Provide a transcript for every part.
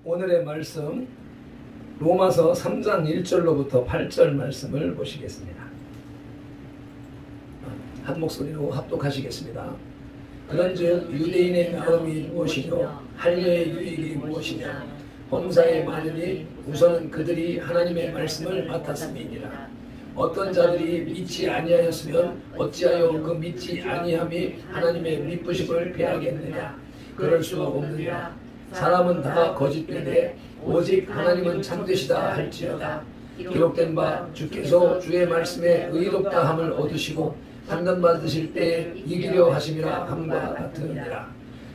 오늘의 말씀 로마서 3장 1절로부터 8절 말씀을 보시겠습니다. 한 목소리로 합독하시겠습니다. 그런즉 유대인의 마음이 무엇이뇨 할례의 유익이 무엇이냐 범사에 많으니 우선은 그들이 하나님의 말씀을 맡았음이니라. 어떤 자들이 믿지 아니하였으면 어찌하여 그 믿지 아니함이 하나님의 미쁘심을 패하겠느냐. 그럴 수 없느니라. 사람은 다 거짓되되 오직 하나님은 참되시다 할지어다. 기록된 바 주께서 주의 말씀에 의롭다함을 얻으시고 판단받으실 때에 이기려 하심이라 함과 같으니라.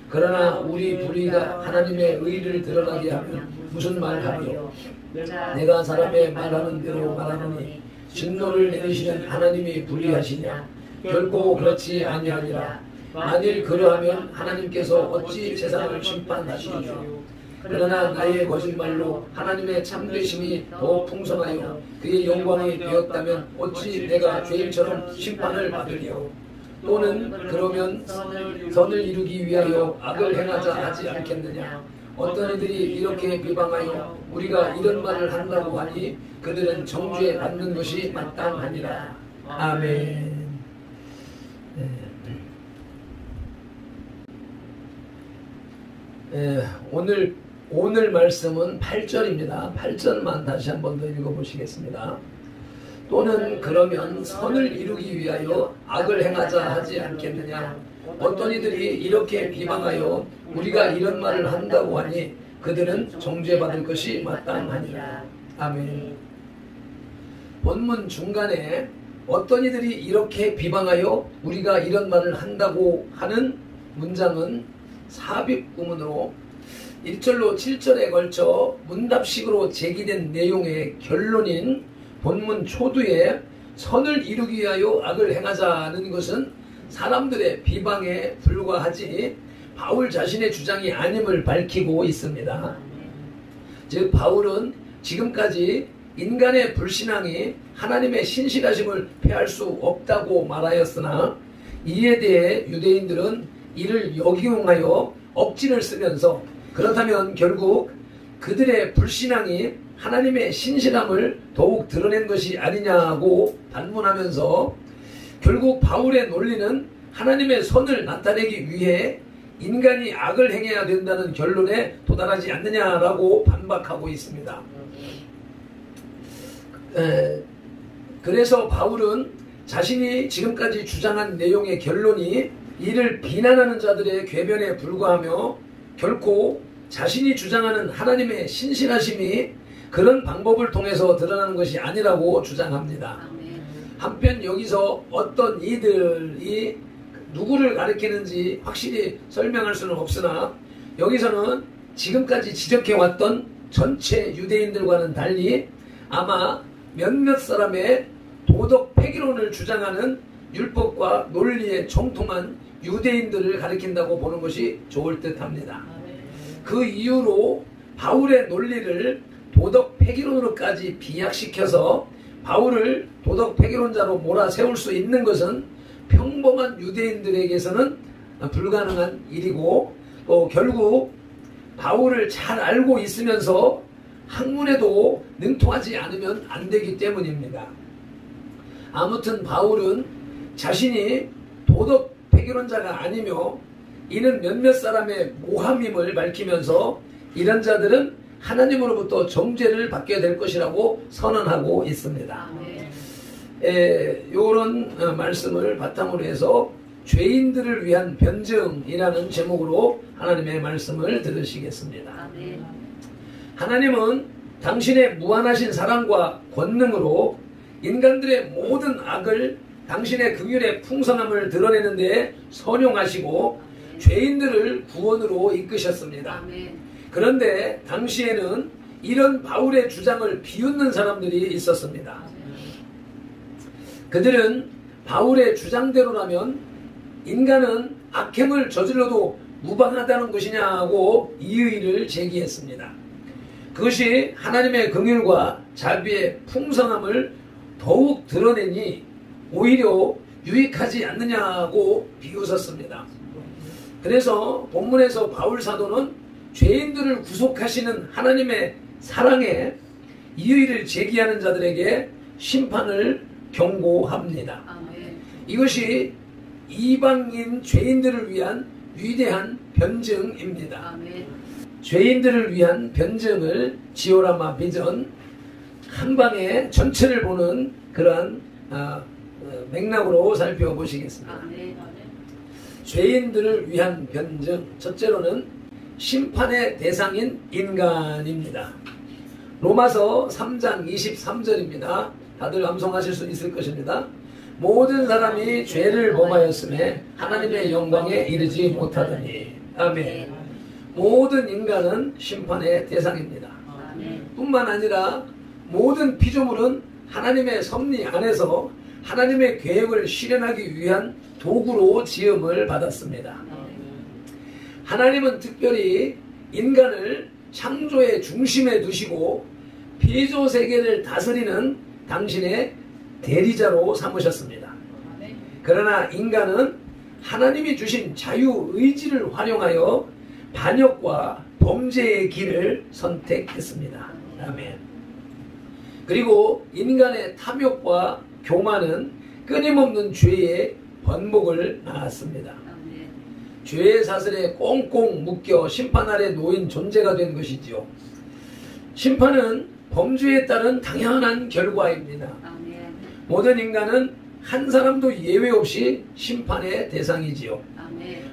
그러나 우리 불의가 하나님의 의를 드러나게 하면 무슨 말하리요. 내가 사람의 말하는 대로 말하노니 진노를 내리시는 하나님이 불의하시냐. 결코 그렇지 아니하니라. 만일 그러하면 하나님께서 어찌 세상을 심판하시리요. 그러나 나의 거짓말로 하나님의 참되심이 더 풍성하여 그의 영광이 되었다면 어찌 내가 죄인처럼 심판을 받으리요. 또는 그러면 선을 이루기 위하여 악을 행하자 하지 않겠느냐. 어떤 이들이 이렇게 비방하여 우리가 이런 말을 한다고 하니 그들은 정죄 받는 것이 마땅하니라. 아멘. 오늘 말씀은 8절입니다. 8절만 다시 한 번 더 읽어보시겠습니다. 또는 그러면 선을 이루기 위하여 악을 행하자 하지 않겠느냐. 어떤 이들이 이렇게 비방하여 우리가 이런 말을 한다고 하니 그들은 정죄받을 것이 마땅하니라. 아멘. 본문 중간에 어떤 이들이 이렇게 비방하여 우리가 이런 말을 한다고 하는 문장은 삽입구문으로 1절로 7절에 걸쳐 문답식으로 제기된 내용의 결론인 본문 초두에 선을 이루기 위하여 악을 행하자는 것은 사람들의 비방에 불과하지 바울 자신의 주장이 아님을 밝히고 있습니다. 즉 바울은 지금까지 인간의 불신앙이 하나님의 신실하심을 패할 수 없다고 말하였으나 이에 대해 유대인들은 이를 역이용하여 억지를 쓰면서 그렇다면 결국 그들의 불신앙이 하나님의 신실함을 더욱 드러낸 것이 아니냐고 반문하면서 결국 바울의 논리는 하나님의 선을 나타내기 위해 인간이 악을 행해야 된다는 결론에 도달하지 않느냐라고 반박하고 있습니다. 그래서 바울은 자신이 지금까지 주장한 내용의 결론이 이를 비난하는 자들의 궤변에 불과하며 결코 자신이 주장하는 하나님의 신실하심이 그런 방법을 통해서 드러나는 것이 아니라고 주장합니다. 한편 여기서 어떤 이들이 누구를 가리키는지 확실히 설명할 수는 없으나 여기서는 지금까지 지적해왔던 전체 유대인들과는 달리 아마 몇몇 사람의 도덕 폐기론을 주장하는 율법과 논리에 정통한 유대인들을 가리킨다고 보는 것이 좋을 듯합니다. 그 이유로 바울의 논리를 도덕 폐기론으로까지 비약시켜서 바울을 도덕 폐기론자로 몰아세울 수 있는 것은 평범한 유대인들에게서는 불가능한 일이고 또 결국 바울을 잘 알고 있으면서 학문에도 능통하지 않으면 안 되기 때문입니다. 아무튼 바울은 자신이 도덕 폐기론자가 아니며 이는 몇몇 사람의 모함임을 밝히면서 이런 자들은 하나님으로부터 정죄를 받게 될 것이라고 선언하고 있습니다. 이런 말씀을 바탕으로 해서 죄인들을 위한 변증이라는 제목으로 하나님의 말씀을 들으시겠습니다. 하나님은 당신의 무한하신 사랑과 권능으로 인간들의 모든 악을 당신의 긍휼의 풍성함을 드러내는 데 선용하시고 죄인들을 구원으로 이끄셨습니다. 그런데 당시에는 이런 바울의 주장을 비웃는 사람들이 있었습니다. 그들은 바울의 주장대로라면 인간은 악행을 저질러도 무방하다는 것이냐고 이의를 제기했습니다. 그것이 하나님의 긍휼과 자비의 풍성함을 더욱 드러내니 오히려 유익하지 않느냐고 비웃었습니다. 그래서 본문에서 바울 사도는 죄인들을 구속하시는 하나님의 사랑에 이의를 제기하는 자들에게 심판을 경고합니다. 아멘. 이것이 이방인 죄인들을 위한 위대한 변증입니다. 아멘. 죄인들을 위한 변증을 지오라마 비전 한방에 전체를 보는 그러한 맥락으로 살펴보시겠습니다. 아멘. 죄인들을 위한 변증, 첫째로는 심판의 대상인 인간입니다. 로마서 3장 23절입니다. 다들 암송하실 수 있을 것입니다. 모든 사람이 죄를 범하였음에 하나님의 영광에 이르지 못하더니. 아멘. 모든 인간은 심판의 대상입니다. 뿐만 아니라 모든 피조물은 하나님의 섭리 안에서 하나님의 계획을 실현하기 위한 도구로 지음을 받았습니다. 하나님은 특별히 인간을 창조의 중심에 두시고 피조 세계를 다스리는 당신의 대리자로 삼으셨습니다. 그러나 인간은 하나님이 주신 자유의지를 활용하여 반역과 범죄의 길을 선택했습니다. 아멘. 그리고 인간의 탐욕과 교만은 끊임없는 죄의 번복을 낳았습니다. 죄의 사슬에 꽁꽁 묶여 심판 아래 놓인 존재가 된 것이지요. 심판은 범죄에 따른 당연한 결과입니다. 모든 인간은 한 사람도 예외 없이 심판의 대상이지요.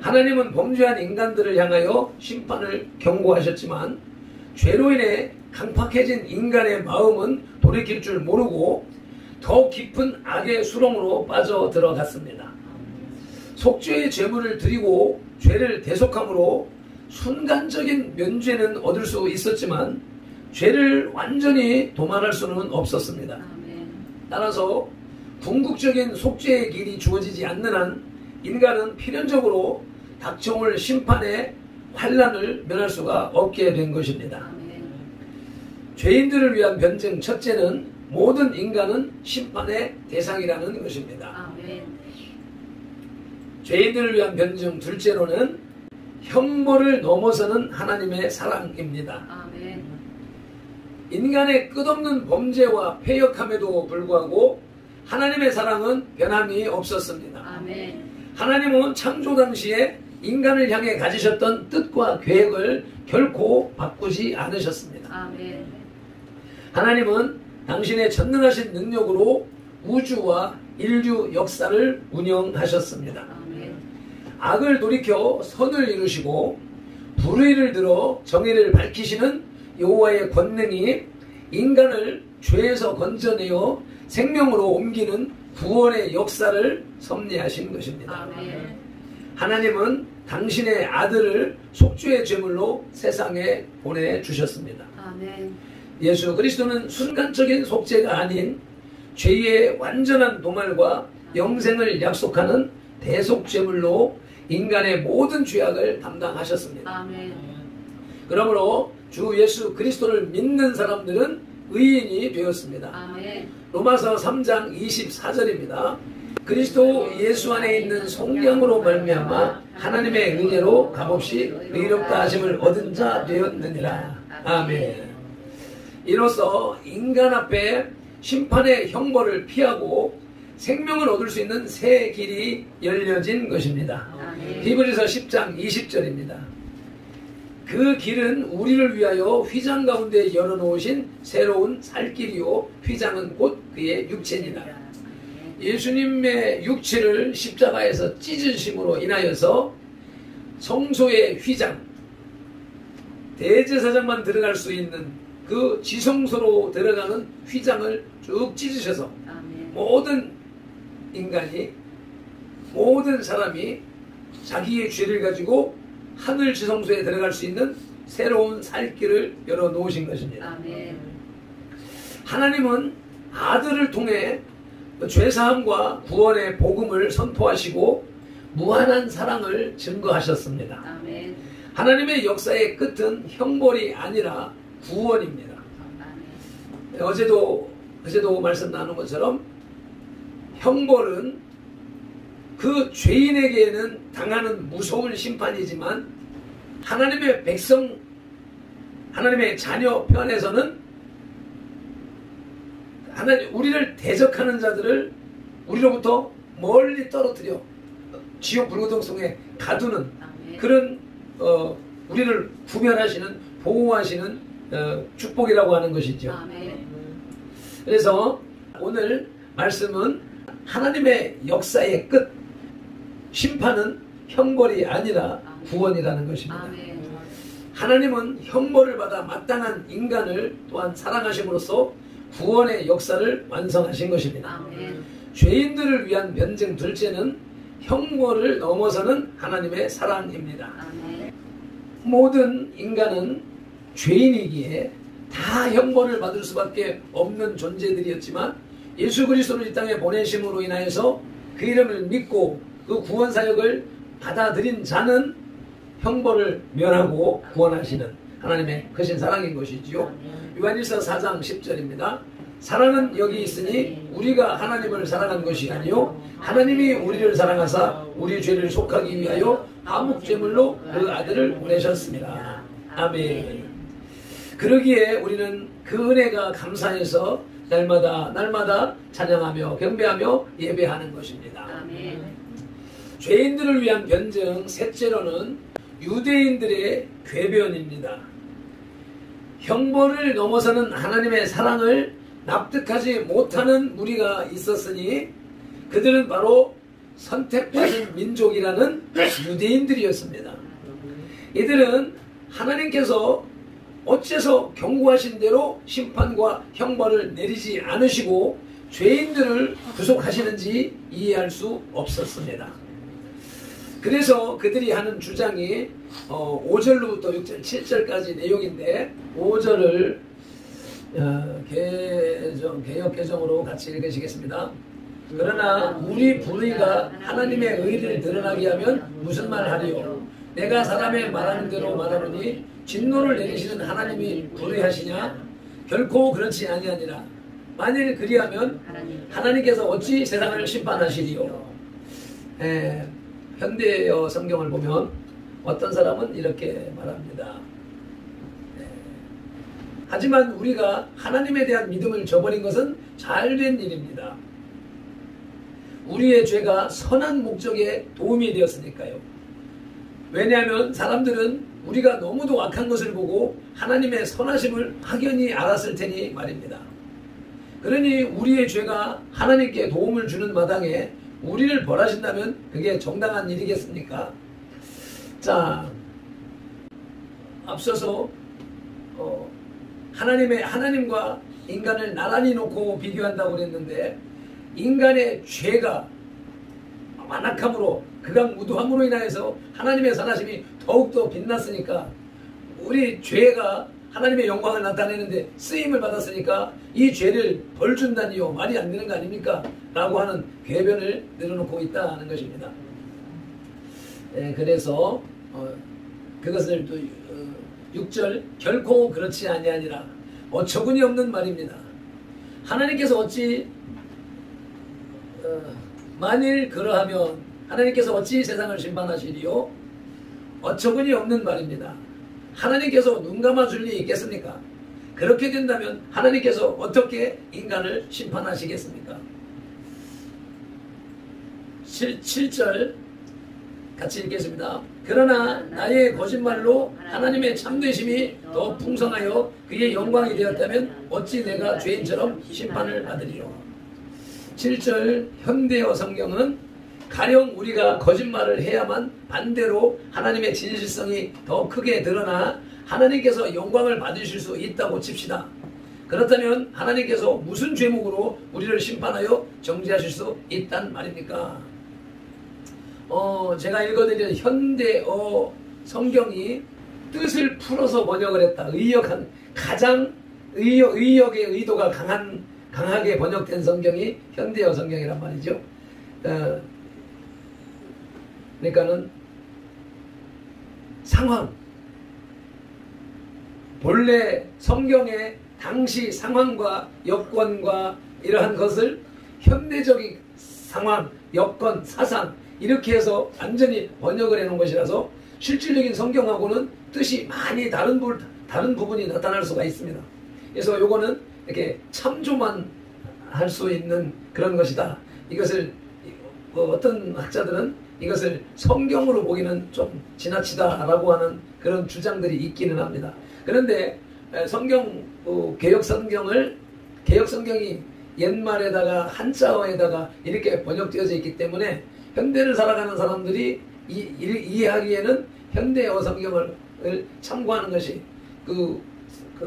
하나님은 범죄한 인간들을 향하여 심판을 경고하셨지만 죄로 인해 강팍해진 인간의 마음은 돌이킬 줄 모르고 더 깊은 악의 수렁으로 빠져들어갔습니다. 속죄의 제물을 드리고 죄를 대속함으로 순간적인 면죄는 얻을 수 있었지만 죄를 완전히 도말할 수는 없었습니다. 따라서 궁극적인 속죄의 길이 주어지지 않는 한 인간은 필연적으로 닥쳐올 심판의 환란을 면할 수가 없게 된 것입니다. 죄인들을 위한 변증 첫째는 모든 인간은 심판의 대상이라는 것입니다. 죄인들을 위한 변증 둘째로는 형벌을 넘어서는 하나님의 사랑입니다. 인간의 끝없는 범죄와 패역함에도 불구하고 하나님의 사랑은 변함이 없었습니다. 하나님은 창조 당시에 인간을 향해 가지셨던 뜻과 계획을 결코 바꾸지 않으셨습니다. 하나님은 당신의 전능하신 능력으로 우주와 인류 역사를 운영하셨습니다. 악을 돌이켜 선을 이루시고 불의를 들어 정의를 밝히시는 여호와의 권능이 인간을 죄에서 건져내어 생명으로 옮기는 구원의 역사를 섭리하신 것입니다. 하나님은 당신의 아들을 속죄의 제물로 세상에 보내주셨습니다. 예수 그리스도는 순간적인 속죄가 아닌 죄의 완전한 도말과 영생을 약속하는 대속제물로 인간의 모든 죄악을 담당하셨습니다. 그러므로 주 예수 그리스도를 믿는 사람들은 의인이 되었습니다. 로마서 3장 24절입니다. 그리스도 예수 안에 있는 성령으로 말미암아 하나님의 은혜로 값없이 의롭다 하심을 얻은 자 되었느니라. 아멘. 이로써 인간 앞에 심판의 형벌을 피하고 생명을 얻을 수 있는 새 길이 열려진 것입니다. 히브리서 10장 20절입니다. 그 길은 우리를 위하여 휘장 가운데 열어놓으신 새로운 살 길이요 휘장은 곧 그의 육체니라. 예수님의 육체를 십자가에서 찢으심으로 인하여서 성소의 휘장, 대제사장만 들어갈 수 있는 그 지성소로 들어가는 휘장을 쭉 찢으셔서 모든 인간이, 모든 사람이 자기의 죄를 가지고 하늘 지성소에 들어갈 수 있는 새로운 살 길을 열어놓으신 것입니다. 하나님은 아들을 통해 죄사함과 구원의 복음을 선포하시고 무한한 사랑을 증거하셨습니다. 하나님의 역사의 끝은 형벌이 아니라 구원입니다. 어제도 말씀 나눈 것처럼 형벌은 그 죄인에게는 당하는 무서운 심판이지만 하나님의 백성 하나님의 자녀 편에서는 하나님 우리를 대적하는 자들을 우리로부터 멀리 떨어뜨려 지옥 불고동성에 가두는 그런 우리를 구별하시는 보호하시는 축복이라고 하는 것이죠. 그래서 오늘 말씀은 하나님의 역사의 끝, 심판은 형벌이 아니라 구원이라는 것입니다. 하나님은 형벌을 받아 마땅한 인간을 또한 사랑하심으로써 구원의 역사를 완성하신 것입니다. 죄인들을 위한 변증 둘째는 형벌을 넘어서는 하나님의 사랑입니다. 모든 인간은 죄인이기에 다 형벌을 받을 수밖에 없는 존재들이었지만 예수 그리스도를 이 땅에 보내심으로 인하여서 그 이름을 믿고 그 구원 사역을 받아들인 자는 형벌을 면하고 구원하시는 하나님의 크신 사랑인 것이지요. 요한일서 4장 10절입니다. 사랑은 여기 있으니 우리가 하나님을 사랑한 것이 아니요 하나님이 우리를 사랑하사 우리 죄를 속하기 위하여 화목제물로 그 아들을 보내셨습니다. 아멘. 그러기에 우리는 그 은혜가 감사해서 날마다 찬양하며 경배하며 예배하는 것입니다. 죄인들을 위한 변증 셋째로는 유대인들의 궤변입니다. 형벌을 넘어서는 하나님의 사랑을 납득하지 못하는 무리가 있었으니 그들은 바로 선택받은 민족이라는 유대인들이었습니다. 이들은 하나님께서 어째서 경고하신 대로 심판과 형벌을 내리지 않으시고 죄인들을 구속하시는지 이해할 수 없었습니다. 그래서 그들이 하는 주장이 5절로부터 6절, 7절까지 내용인데 5절을 개역 개정으로 같이 읽으시겠습니다. 그러나 우리 불의가 하나님의 의를 드러나게 하면 무슨 말 하리요? 내가 사람의 말하는 대로 말하노니 진노를 내리시는 하나님이 불의하시냐? 결코 그렇지 아니하니라. 만일 그리하면 하나님께서 어찌 세상을 심판하시리요? 현대어 성경을 보면 어떤 사람은 이렇게 말합니다. 하지만 우리가 하나님에 대한 믿음을 저버린 것은 잘된 일입니다. 우리의 죄가 선한 목적에 도움이 되었으니까요. 왜냐하면 사람들은 우리가 너무도 악한 것을 보고 하나님의 선하심을 확연히 알았을 테니 말입니다. 그러니 우리의 죄가 하나님께 도움을 주는 마당에 우리를 벌하신다면 그게 정당한 일이겠습니까? 자, 앞서서 하나님과 인간을 나란히 놓고 비교한다고 그랬는데 인간의 죄가 완악함으로 극악무도함으로 인하여서 하나님의 선하심이 더욱더 빛났으니까 우리 죄가 하나님의 영광을 나타내는데 쓰임을 받았으니까 이 죄를 벌 준다니요 말이 안 되는 거 아닙니까? 라고 하는 궤변을 늘어놓고 있다는 것입니다. 그래서 그것을 또 6절 결코 그렇지 아니하니라 어처구니 없는 말입니다. 하나님께서 어찌 만일 그러하면 하나님께서 어찌 세상을 심판하시리요? 어처구니 없는 말입니다. 하나님께서 눈 감아줄 리 있겠습니까? 그렇게 된다면 하나님께서 어떻게 인간을 심판하시겠습니까? 7절 같이 읽겠습니다. 그러나 나의 거짓말로 하나님의 참되심이 더 풍성하여 그의 영광이 되었다면 어찌 내가 죄인처럼 심판을 받으리요. 7절 현대어 성경은 가령 우리가 거짓말을 해야만 반대로 하나님의 진실성이 더 크게 드러나 하나님께서 영광을 받으실 수 있다고 칩시다. 그렇다면 하나님께서 무슨 죄목으로 우리를 심판하여 정죄하실 수 있단 말입니까? 제가 읽어드린 현대어 성경이 뜻을 풀어서 번역을 했다. 의역한 가장 의역의 의도가 강하게 번역된 성경이 현대어 성경이란 말이죠. 그러니까는 상황, 본래 성경의 당시 상황과 여건과 이러한 것을 현대적인 상황, 여건, 사상 이렇게 해서 완전히 번역을 해놓은 것이라서 실질적인 성경하고는 뜻이 많이 다른 다른 부분이 나타날 수가 있습니다. 그래서 요거는 이렇게 참조만 할 수 있는 그런 것이다. 이것을 어떤 학자들은 이것을 성경으로 보기는 좀 지나치다라고 하는 그런 주장들이 있기는 합니다. 그런데 개역 성경이 옛말에다가 한자어에다가 이렇게 번역되어져 있기 때문에 현대를 살아가는 사람들이 이해하기에는 현대어 성경을 참고하는 것이 그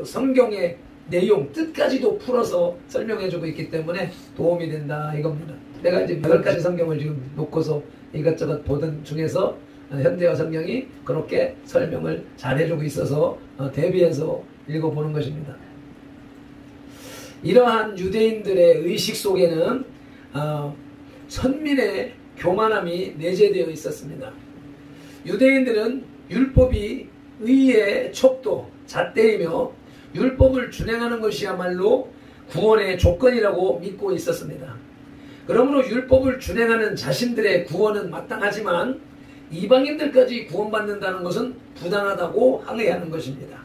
성경의 내용 뜻까지도 풀어서 설명해주고 있기 때문에 도움이 된다 이겁니다. 내가 이제 8가지 성경을 지금 놓고서 이것저것 보던 중에서 현대어 성경이 그렇게 설명을 잘 해주고 있어서 대비해서 읽어보는 것입니다. 이러한 유대인들의 의식 속에는 선민의 교만함이 내재되어 있었습니다. 유대인들은 율법이 의의 척도, 잣대이며 율법을 준행하는 것이야말로 구원의 조건이라고 믿고 있었습니다. 그러므로 율법을 준행하는 자신들의 구원은 마땅하지만 이방인들까지 구원받는다는 것은 부당하다고 항의하는 것입니다.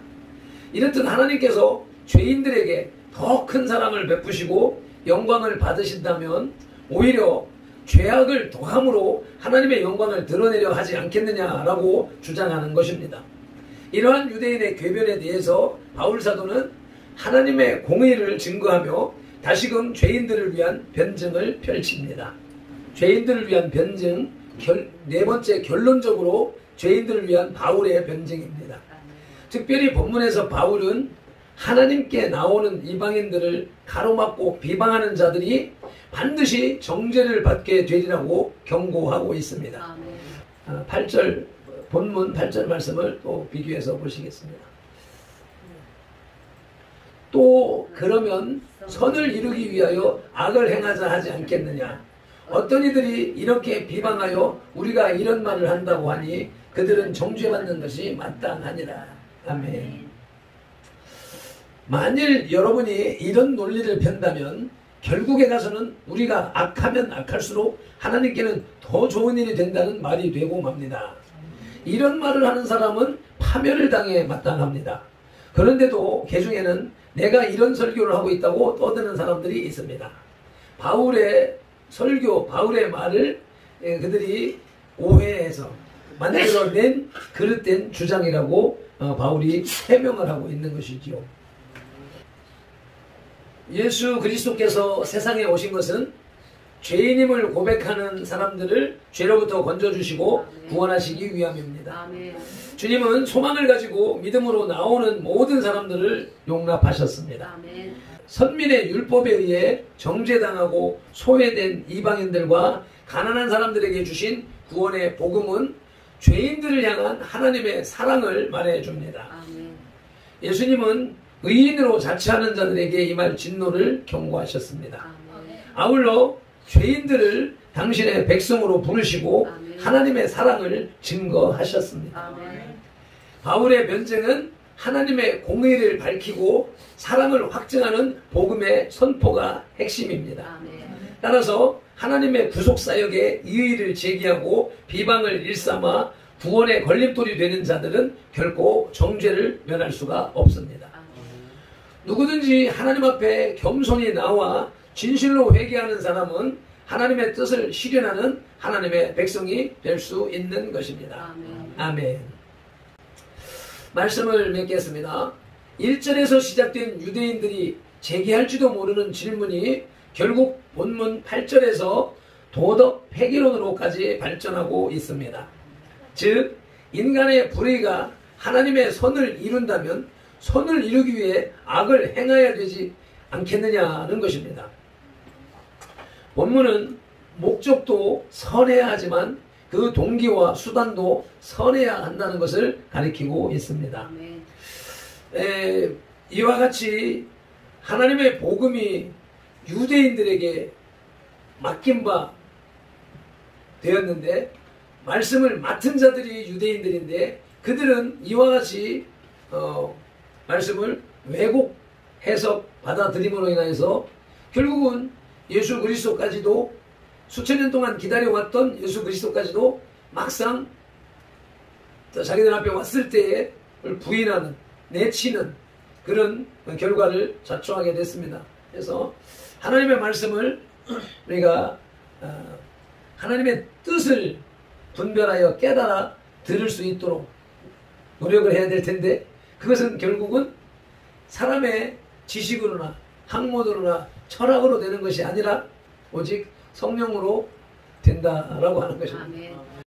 이렇듯 하나님께서 죄인들에게 더 큰 사랑을 베푸시고 영광을 받으신다면 오히려 죄악을 더함으로 하나님의 영광을 드러내려 하지 않겠느냐라고 주장하는 것입니다. 이러한 유대인의 궤변에 대해서 바울사도는 하나님의 공의를 증거하며 다시금 죄인들을 위한 변증을 펼칩니다. 죄인들을 위한 변증, 네 번째 결론적으로 죄인들을 위한 바울의 변증입니다. 특별히 본문에서 바울은 하나님께 나오는 이방인들을 가로막고 비방하는 자들이 반드시 정죄를 받게 되리라고 경고하고 있습니다. 8절 본문 8절 말씀을 또 비교해서 보시겠습니다. 또 그러면 선을 이루기 위하여 악을 행하자 하지 않겠느냐. 어떤 이들이 이렇게 비방하여 우리가 이런 말을 한다고 하니 그들은 정죄받는 것이 마땅하니라. 아멘. 만일 여러분이 이런 논리를 편다면 결국에 가서는 우리가 악하면 악할수록 하나님께는 더 좋은 일이 된다는 말이 되고 맙니다. 이런 말을 하는 사람은 파멸을 당해 마땅합니다. 그런데도 개중에는 내가 이런 설교를 하고 있다고 떠드는 사람들이 있습니다. 바울의 설교, 바울의 말을 그들이 오해해서 만들어낸 그릇된 주장이라고 바울이 해명을 하고 있는 것이지요. 예수 그리스도께서 세상에 오신 것은 죄인임을 고백하는 사람들을 죄로부터 건져주시고 구원하시기 위함입니다. 주님은 소망을 가지고 믿음으로 나오는 모든 사람들을 용납하셨습니다. 선민의 율법에 의해 정죄당하고 소외된 이방인들과 가난한 사람들에게 주신 구원의 복음은 죄인들을 향한 하나님의 사랑을 말해줍니다. 예수님은 의인으로 자처하는 자들에게 임할 진노를 경고하셨습니다. 아울러 죄인들을 당신의 백성으로 부르시고 하나님의 사랑을 증거하셨습니다. 바울의 변증은 하나님의 공의를 밝히고 사랑을 확증하는 복음의 선포가 핵심입니다. 따라서 하나님의 구속사역에 이의를 제기하고 비방을 일삼아 구원의 걸림돌이 되는 자들은 결코 정죄를 면할 수가 없습니다. 누구든지 하나님 앞에 겸손히 나와 진실로 회개하는 사람은 하나님의 뜻을 실현하는 하나님의 백성이 될 수 있는 것입니다. 아멘. 말씀을 맺겠습니다. 1절에서 시작된 유대인들이 제기할지도 모르는 질문이 결국 본문 8절에서 도덕 폐기론으로까지 발전하고 있습니다. 즉 인간의 불의가 하나님의 선을 이룬다면 선을 이루기 위해 악을 행해야 되지 않겠느냐는 것입니다. 본문은 목적도 선해야 하지만 그 동기와 수단도 선해야 한다는 것을 가리키고 있습니다. 이와 같이 하나님의 복음이 유대인들에게 맡긴 바 되었는데 말씀을 맡은 자들이 유대인들인데 그들은 이와 같이 말씀을 왜곡 해석 받아들임으로 인해서 결국은 예수 그리스도까지도 수천 년 동안 기다려왔던 예수 그리스도까지도 막상 자기들 앞에 왔을 때에 부인하는 내치는 그런 결과를 자초하게 됐습니다. 그래서 하나님의 말씀을 우리가 하나님의 뜻을 분별하여 깨달아 들을 수 있도록 노력을 해야 될 텐데, 그것은 결국은 사람의 지식으로나 학문으로나 철학으로 되는 것이 아니라 오직 성령으로 된다라고 하는 것입니다. 아멘.